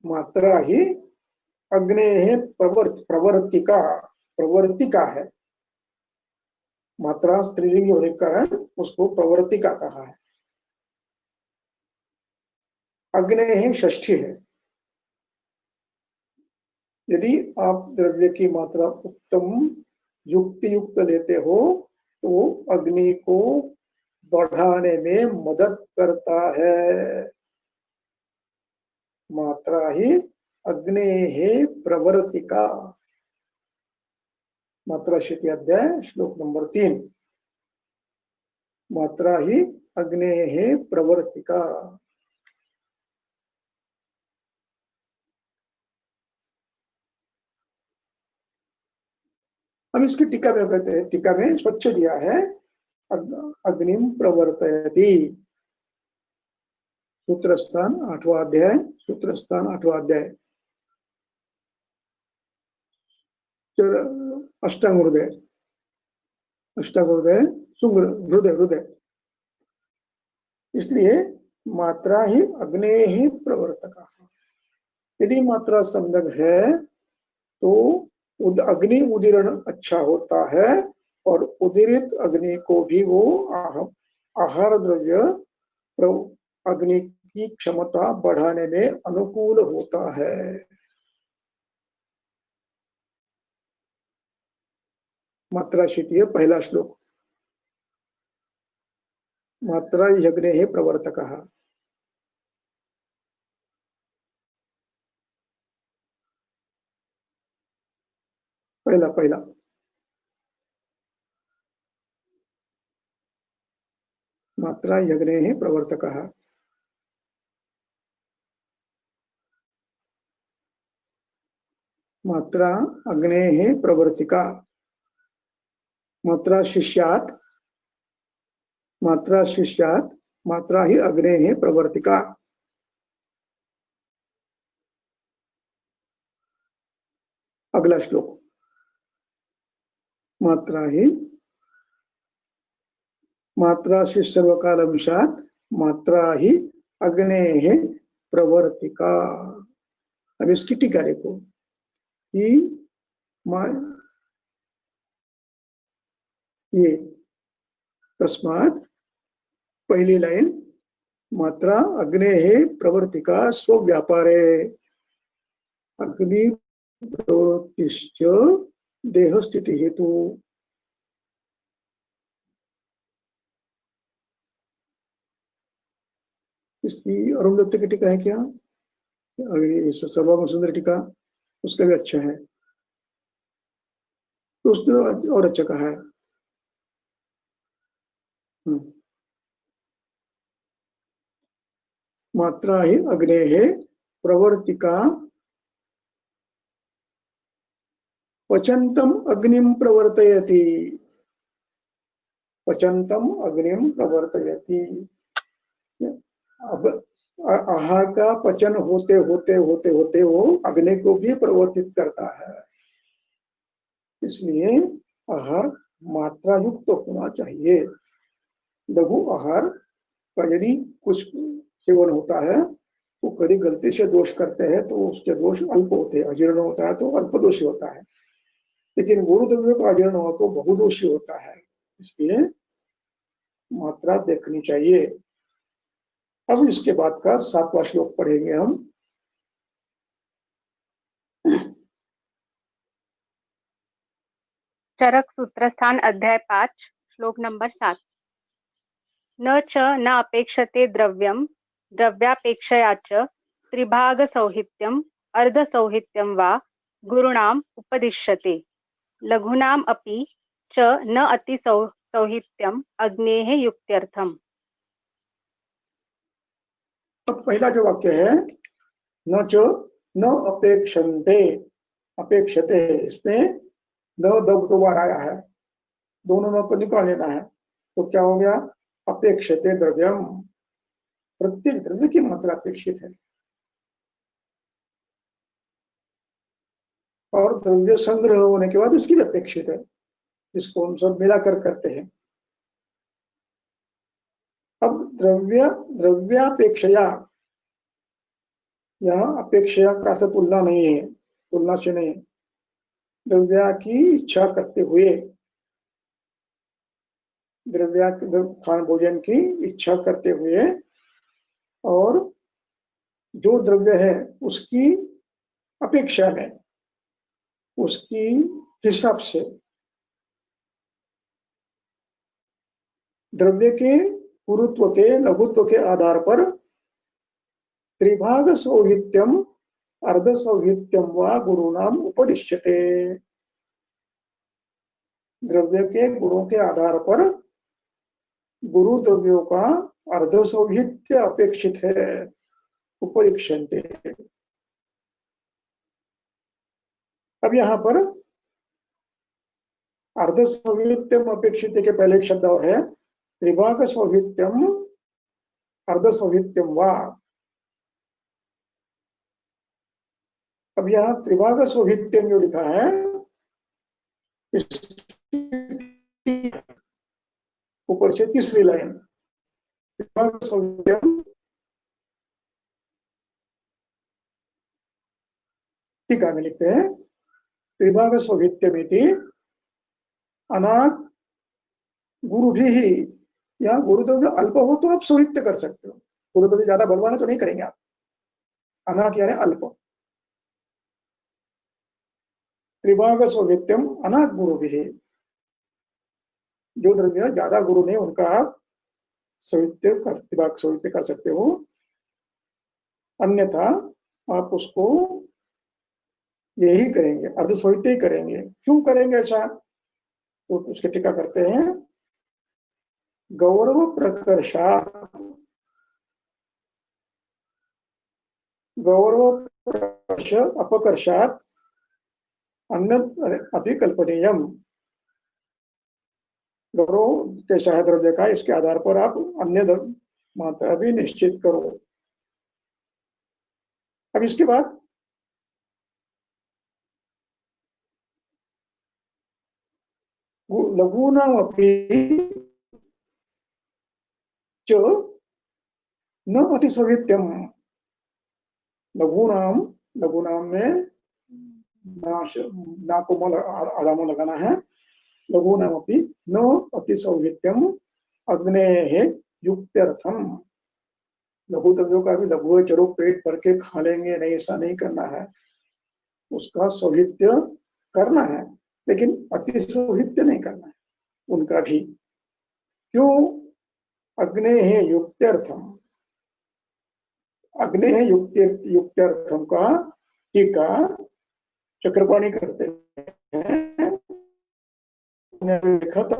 मात्रा ही अग्नेः प्रवर्तिका, प्रवर्तिका है। मात्रा स्त्रीलिंग होने के कारण उसको प्रवर्तिका कहा है। अग्नेः षष्ठी है। यदि आप द्रव्य की मात्रा उत्तम युक्त युक्त लेते हो तो अग्नि को बढ़ाने में मदद करता है। मात्रा ही अग्नेः प्रवर्तिका। मात्रा शीति अध्याय श्लोक नंबर 3। मात्रा ही अग्नेः प्रवर्तिका। अब इसकी टीका में कहते हैं, टीका में स्वच्छ दिया है अग्निम प्रवर्तयति। सूत्र स्थान 8वां अध्याय, सूत्र स्थान 8वां अध्याय, अष्टांग हृदय, अष्टांग हृदय सुंग्र हृदय हृदय। इसलिए मात्रा ही अग्नेः प्रवर्तका। यदि मात्रा सम्यक है तो अग्नि उदीरण अच्छा होता है और उदीरित अग्नि को भी वो आहार द्रव्य अग्नि की क्षमता बढ़ाने में अनुकूल होता है। मात्रा शीतीय पहला श्लोक। मात्रा अग्नेः प्रवर्तकः। पहला मात्रा अग्नेः प्रवर्तकः। मात्रा अग्नेः प्रवर्तिका। मात्रा शिष्यात्, मात्रा शिष्यात्, मात्रा ही अग्नेः प्रवर्तिका। अगला श्लोक। मात्रा ही मात्रा सर्वकालवशात्, मात्रा ही अग्नेः प्रवर्तिका। अब इसकी टीका देखो कि ये तस्मात् पहली लाइन मात्रा अग्नेः प्रवर्तिका स्वव्यापारे अग्नि प्रवृत्तिश्च देह स्थिति हेतु। इसकी अरुंधति की टीका है क्या? अग्नि सर्वांग सुंदर टीका, उसका भी अच्छा है, तो उसने और अच्छा कहा है। मात्रा ही अग्नेः प्रवर्तिका पचन्तम अग्निम प्रवर्तयति। पचन्तम अग्निम प्रवर्तयति। अब आहार का पचन होते होते होते होते वो अग्नि को भी प्रवर्तित करता है। इसलिए आहार मात्रा युक्त होना चाहिए। लघु आहार का यदि कुछ सेवन होता है तो कभी गलती से दोष करते हैं तो उसके दोष अल्प होते हैं। अजीर्ण होता है तो अल्प दोषी होता है, लेकिन गुरु द्रव्य का अजीर्ण हो तो बहुदोषी होता है। इसलिए मात्रा देखनी चाहिए। अब इसके बाद का 7वां श्लोक पढ़ेंगे हम। चरक सूत्र स्थान अध्याय 5 श्लोक नंबर 7। न च न अपेक्षते द्रव्यम द्रव्यापेक्षया च त्रिभाग सौहित्यम अर्ध सौहित्यम वा गुरुणाम उपदिश्यते। लघुनाम अपि च न अति सौहित्यम अग्नेः युक्त्यर्थम। अब पहला जो वाक्य है न च न अपेक्षन्ते, अपेक्षते, इसमें न दो बार आया है, दोनों न को निकाल लेना है। तो क्या हो गया? अपेक्षते द्रव्यम, प्रत्येक द्रव्य की मात्रा अपेक्षित है। और द्रव्य संग्रह होने के बाद उसकी भी अपेक्षित है, इसको हम सब मिलाकर करते हैं। अब द्रव्यापेक्षया, यहाँ अपेक्षा का अर्थ तुलना नहीं है, तुलना से नहीं, द्रव्या की इच्छा करते हुए, द्रव्या खान भोजन की इच्छा करते हुए, और जो द्रव्य है उसकी अपेक्षा में, उसकी हिसाब से द्रव्य के गुरुत्व के लघुत्व के आधार पर त्रिभाग सौहित्यम अर्ध सौहित्यम व गुरुनाम उपदिश्यते। द्रव्य के गुणों के आधार पर गुरु द्रव्यों का अर्ध सौहित्य अपेक्षित है, उपरिक्षन्ते। अब यहाँ पर अर्ध सौहित्यम अपेक्षित के पहले एक शब्द और है त्रिभाग सौहित्यम अर्ध सौहित्यम वा। अब यहाँ त्रिभाग सौहित्यम जो लिखा है ऊपर से तीसरी लाइन त्रिभाग सौहित्यम, टीका में लिखते हैं त्रिभाग सौहित्यमिति अनात् गुरु भी ही। यहाँ गुरुद्रव्य अल्प हो तो आप सौहित्य कर सकते हो, गुरुद्रव्य ज्यादा बलवान है तो नहीं करेंगे आप। अनाथ यानी अल्प। त्रिभाग सौहित्यम अनाथ गुरु भी, जो द्रव्य ज्यादा गुरु नहीं उनका आप त्रिभाग सौहित्य कर सकते हो, अन्यथा आप उसको यही करेंगे, अर्ध सौहित्य ही करेंगे। क्यों करेंगे ऐसा, तो उसके टीका करते हैं गौरव प्रकर्षात्, गौरव प्रकर्ष अपकर्षात् अन्य अभिकल्पनीयम। गौरव कैसा है द्रव्य का, इसके आधार पर आप अन्य मात्रा भी निश्चित करो। अब इसके बाद लघूनामपि च न अतिसौहित्यम। लघूनाम, लघूनाम में ना को आराम लगाना है। लघूनामपि न अतिसौहित्यम अग्नेः युक्त्यर्थम। लघु द्रव्यों का भी लघु चलो पेट भर के खा लेंगे, नहीं ऐसा नहीं करना है, उसका सौहित्य करना है लेकिन अति सौहित्य नहीं करना है उनका भी। क्यों, अग्नेः युक्त्यर्थम, अग्नेः युक्त्यर्थम का टीका चक्रपाणी करते हैं। देखा था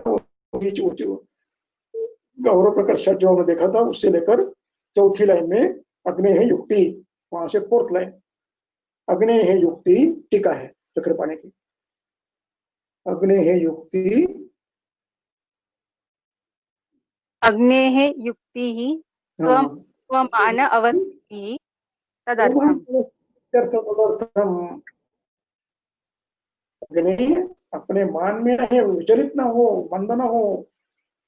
गौरव प्रकर्ष जो हमने देखा था उससे लेकर चौथी लाइन में अग्नेः युक्ति, वहां से फोर्थ लाइन अग्नेः युक्ति टीका है चक्रपाणी की। अग्नेः युक्ति, अग्नेः युक्तिः स्वमान अवस्थितिः तदर्थम्। अग्नेः अपने मान में रहे, विचलित ना हो, मंद ना हो,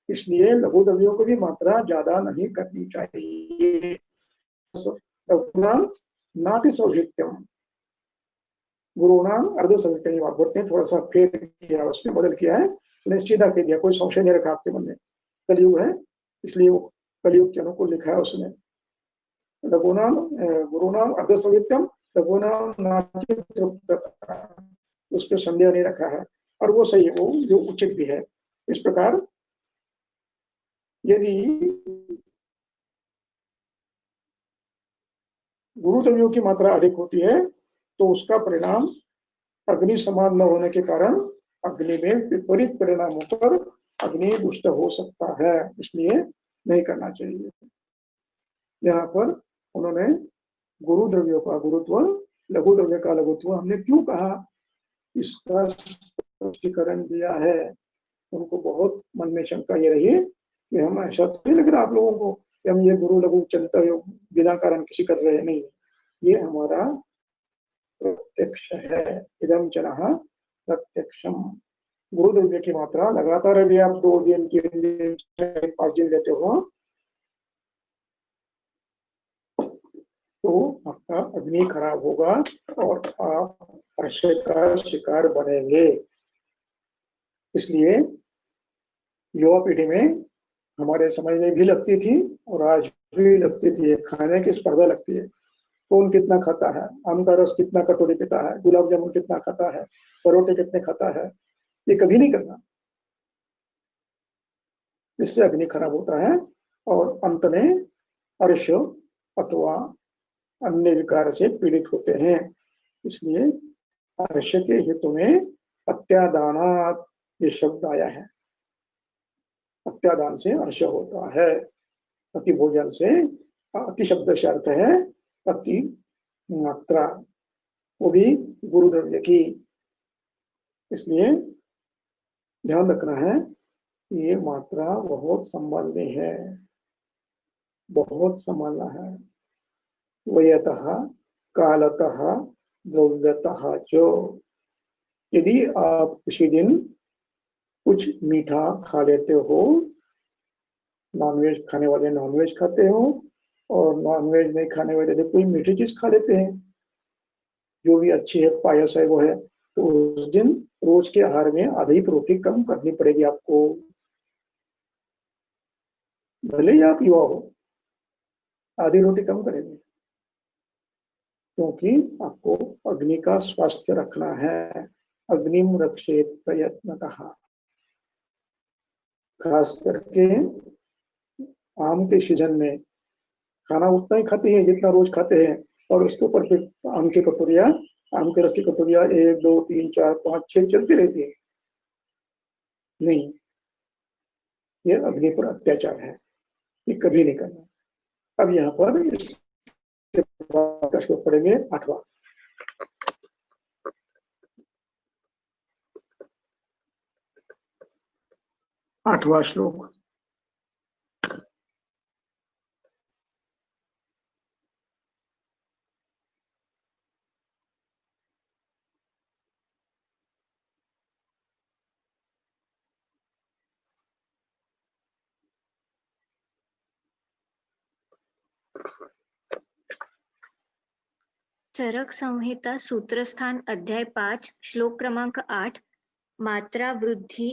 इसलिए लघु द्रव्यों को भी मात्रा ज्यादा नहीं करनी चाहिए। नाति सौहित्यम गुरुनाम अर्ध सौहित्यम। भट्ट ने थोड़ा सा फेर किया, उसमें बदल किया है, उन्हें सीधा कह दिया, कोई संशय नहीं रखा आपके मन में। कलयुग है इसलिए वो कलयुग के अनुकूल लिखा है उसने। लघुनाम गुरुनाम अर्ध सौहित्यम लघुनाम नाति तृप्तता, उस पर संदेह नहीं रखा है और वो सही है, वो जो उचित भी है। इस प्रकार यदि गुरु द्रव्यों की मात्रा अधिक होती है तो उसका परिणाम अग्नि समान न होने के कारण अग्नि में विपरीत परिणाम होकर अग्नि दुष्ट हो सकता है, इसलिए नहीं करना चाहिए। यहाँ पर उन्होंने गुरु द्रव्यों का गुरुत्व, लघु द्रव्य का लघुत्व हमने क्यों कहा, इसका स्पष्टीकरण दिया है। उनको बहुत मन में शंका ये रही कि हम ऐसा तो नहीं लग रहा आप लोगों को कि हम ये गुरु लघु चिंता बिना कारण किसी कर रहे हैं, नहीं, ये हमारा प्रत्यक्ष है। इदम जनः प्रत्यक्षम। गुरु द्रव्य की मात्रा लगातार यदि आप 2 दिन 3 दिन 5 दिन लेते हो तो आपका अग्नि खराब होगा और आप हर्षय का शिकार बनेंगे। इसलिए युवा पीढ़ी में हमारे समय में भी लगती थी और आज भी लगती थी, खाने की स्पर्धा लगती है। कौन कितना खाता है, आम का रस कितना कटोरी पीता है, गुलाब जामुन कितना खाता है, परोठे कितने खाता है, ये कभी नहीं करना, इससे अग्नि खराब होता है और अंत में अर्श अथवा अन्य विकार से पीड़ित होते हैं। इसलिए अर्श के हेतु में अत्यादानात ये शब्द आया है। अत्यादान से अर्श होता है। अति भोजन से, अति शब्द से अर्थ है अति मात्रा, वो भी गुरु द्रव्य की। इसलिए ध्यान रखना है, ये मात्रा बहुत संभालनी है, बहुत संभालना है। वयतः कालतः द्रव्यतः जो, यदि आप किसी दिन कुछ मीठा खा लेते हो, नॉनवेज खाने वाले नॉनवेज खाते हो और नॉनवेज नहीं खाने वाले कोई मीठी चीज खा लेते हैं, जो भी अच्छी है, पायस है, वो है, तो उस दिन रोज के आहार में आधी रोटी कम करनी पड़ेगी आपको। भले ही आप युवा हो, आधी रोटी कम करेंगे, क्योंकि आपको अग्नि का स्वास्थ्य रखना है। अग्निम रक्षेत प्रयत्नतः। खास करके आम के सीजन में खाना उतना ही खाते हैं जितना रोज खाते हैं, और उसके ऊपर फिर आम की कटोरिया, आम के रस की कटोरिया 1 2 3 4 5 6 चलती रहती है। नहीं, ये अग्नि पर अत्याचार है, ये कभी नहीं करना। अब यहाँ पर इसके बाद का श्लोक पढ़ेंगे 8वां। श्लोक। चरक संहिता सूत्रस्थान अध्याय 5 श्लोक क्रमांक 8। मात्रा वृद्धि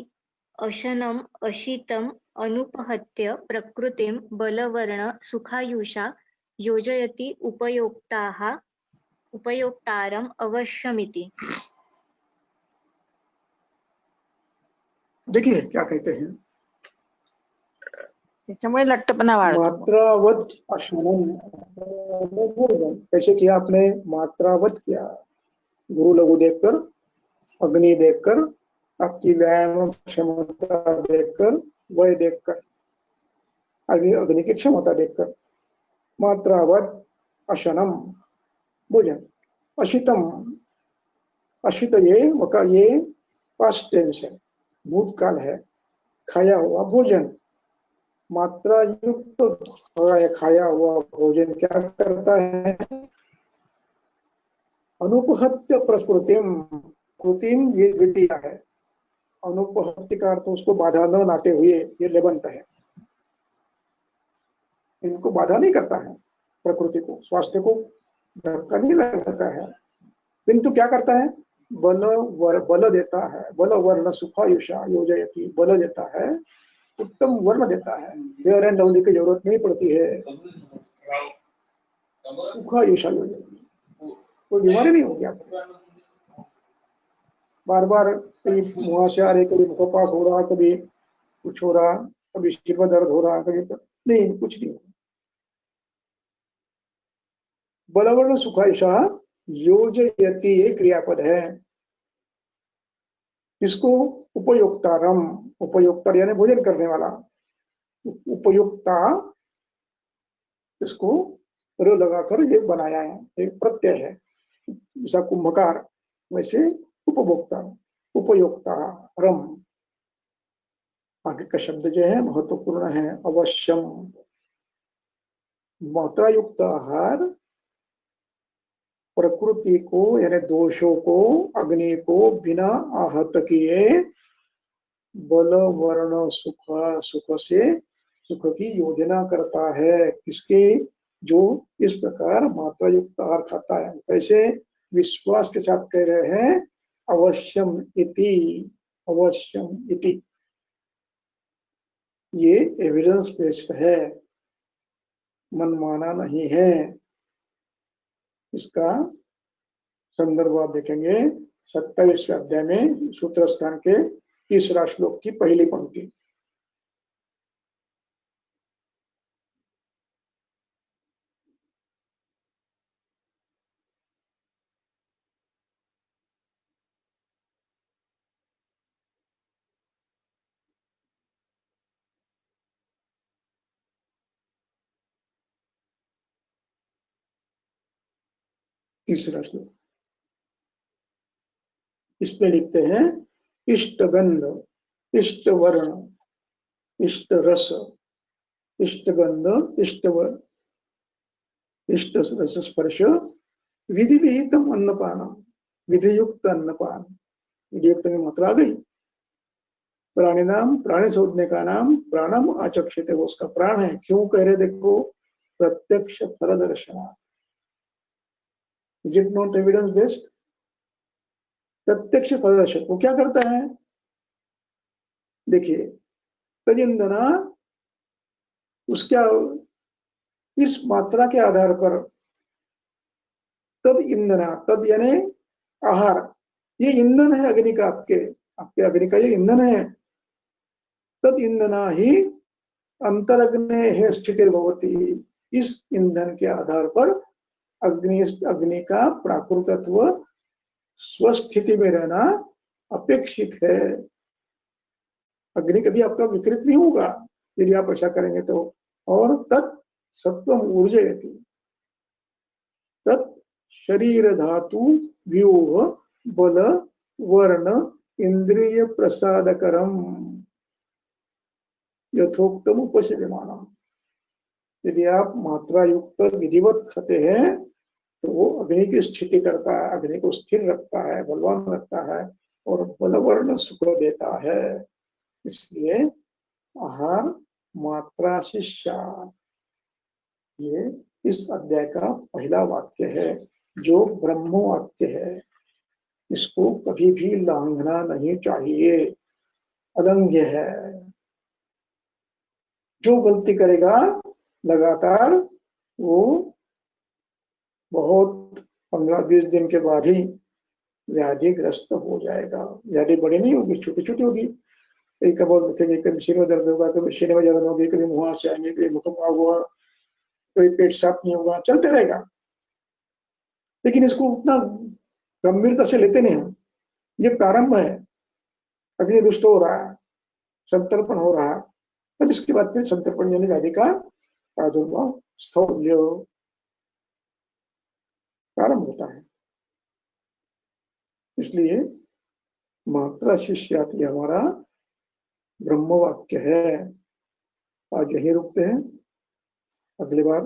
अशनम अशितम अनुपहत्य प्रकृतिम बलवर्ण सुखायुषा योजयति उपयोक्तारम अवश्यमिति। देखिए क्या कहते हैं, त्याच्यामुळे लठ्ठपणा वाढतो। मात्रावत अशनम, कैसे किया आपने? मात्रावत किया, गुरु लघु देखकर, अग्नि देखकर, आपकी व्यायाम क्षमता देखकर, वय देखकर, अग्नि की क्षमता देखकर। मात्रावत अशनम भोजन, अशितम, अशित ये पास्ट टेंस है, भूतकाल है, खाया हुआ भोजन। मात्रा युक्त खाया हुआ भोजन क्या करता है? अनुपहत्य प्रकृतिम, कृतिम ये विद्या है, अनुपहत्य का अर्थ उसको बाधा न लाते हुए, ये लेबंत है, इनको बाधा नहीं करता है, प्रकृति को, स्वास्थ्य को धक्का नहीं लगाता है, किंतु क्या करता है? बल देता है, बल वर्ण सुखायुषा योजयति, बल देता है, उत्तम वर्ण देता है, फेयर एंड लवली की जरूरत नहीं पड़ती है, सुखायुषा योजयति, कोई बीमारी नहीं होगी आपको। बार बार कभी मुहासे आ रहे, कभी मुखपास हो रहा, कभी कुछ हो रहा, कभी सिर में दर्द हो रहा, कभी नहीं, कुछ नहीं होगा। बलवर्ण सुखायुषा योजयति ये क्रियापद है। इसको उपयोक्तारम, उपयोक्ता यानी भोजन करने वाला, उपयोक्ता, इसको र लगाकर ये बनाया है, एक प्रत्यय है, जैसा कुंभकार वैसे उपभोक्ता, उपयोक्ता रम। आगे का शब्द जो है महत्वपूर्ण है, अवश्यम। मात्रायुक्त आहार प्रकृति को यानी दोषों को, अग्नि को बिना आहत किए बल वर्ण सुख से सुख की योजना करता है। किसके? जो इस प्रकार मात्रा युक्त आहार खाता है। कैसे? विश्वास के साथ कह रहे हैं, अवश्यम इति, अवश्यम इति, ये एविडेंस बेस्ड है, मनमाना नहीं है। इसका संदर्भ आप देखेंगे 27वें अध्याय में सूत्र स्थान के 3रा श्लोक की पहली पंक्ति। तीसरा श्लोक, इसमें लिखते हैं इष्ट गंध, इष्ट वर्ण, इष्ट रस, इष्ट गंध, इष्ट रस स्पर्श, विधि विहितम अन्नपान, विधि युक्त अन्नपान। विधि युक्त में मात्रा आ गई। प्राणी नाम, प्राणी शोधने का नाम प्राणम आचक्षते, वो उसका प्राण है। क्यों कह रहे देखो, प्रत्यक्ष फल दर्शना। Is it not evidence based? प्रत्यक्ष फल दर्शन वो क्या करता है? देखिए, तदिंदना, उसका इस मात्रा के आधार पर, तद इंधना, तद यानी आहार, ये ईंधन है अग्नि का, आपके अग्नि का ये ईंधन है। तद इंधना ही अंतरग्ने है स्थितिर्भवति, इस ईंधन के आधार पर अग्नि का प्राकृतत्व स्वस्थिति में रहना अपेक्षित है। अग्नि कभी आपका विकृत नहीं होगा यदि आप ऐसा करेंगे तो। और तत् सत्वम ऊर्जयति, तत् शरीर धातु व्यूह बल वर्ण इंद्रिय प्रसादकरम यथोक्तम उपसेव्यमानम। यदि आप मात्रा युक्त विधिवत खाते हैं तो वो अग्नि की स्थिति करता है, अग्नि को स्थिर रखता है, बलवान रखता है और बलवर्ण सुख देता है। इसलिए आहार मात्रा शिष्या, ये इस अध्याय का पहला वाक्य है जो ब्रह्म वाक्य है। इसको कभी भी लांघना नहीं चाहिए, अलंघ्य है। जो गलती करेगा लगातार वो बहुत 15-20 दिन के बाद ही व्याधिग्रस्त हो जाएगा। व्याधि बड़ी नहीं होगी, छोटी छोटी होगी। कभी कबल देखेंगे, कभी सिर में दर्द होगा, कभी सिर में जलन होगी, कभी मुंह से आएंगे, कभी मुख होगा, कोई पेट साफ नहीं होगा, चलते रहेगा। लेकिन इसको उतना गंभीरता से लेते नहीं हम। ये प्रारंभ है, अग्नि रुष्ट हो रहा है, संतर्पण हो रहा है, तब इसके बाद फिर संतर्पण यानी व्याधि का प्रादुर्भाव स्थौल्य प्रारंभ होता है। इसलिए मात्रा शिष्याति हमारा ब्रह्म वाक्य है। आज यही रुकते हैं, अगली बार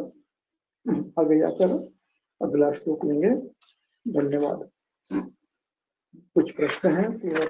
आगे जाकर अगला श्लोक लेंगे। धन्यवाद। कुछ प्रश्न हैं?